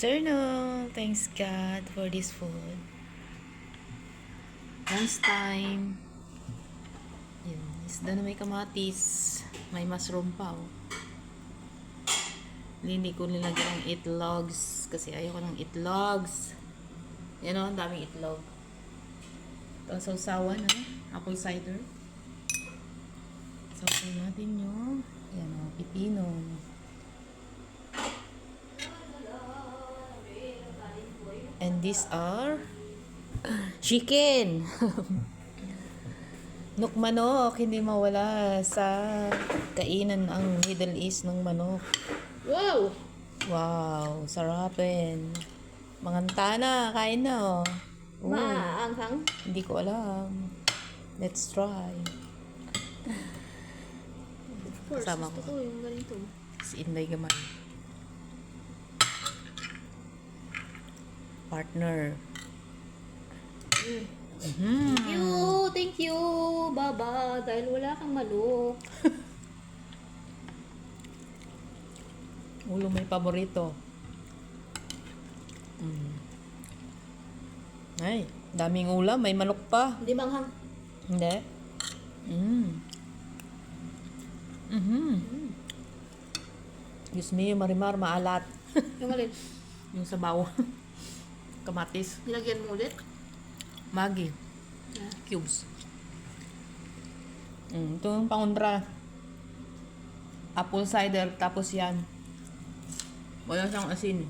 afternoon. Thanks God for this food. Lunchtime. Yun, isda na may kamatis. May mushroom pa, oh. Hindi ko nilagyan ng itlogs kasi ayoko ng itlogs. Yan, oh, ang daming itlog. Ito, sausawan, oh. Apple cider. Sausawan natin yung yan, oh, pipino. And these are chicken. Nuk manok, hindi mawala sa kainan ang Middle East ng manok. Wow! Wow, sarapin. Manganta na, kain na, oh. Ooh, Maanghang. hindi ko alam. Let's try. Of course, Kasama gusto ko. ko yung ganito. Si Inday Gamay. Partner. Thank you, Baba, dahil wala kang manok. Ulo may paborito. Ay, daming ulam. May manok pa. Hindi manghang. Hindi. Diyos me, Marimar, maalat. Yung alin, Yung sabaw. Kamatis. nilagyan mo ulit. Maggi. Yeah. Cubes. Ito yung pangontra. Apple cider, tapos yan. Wala siyang asin.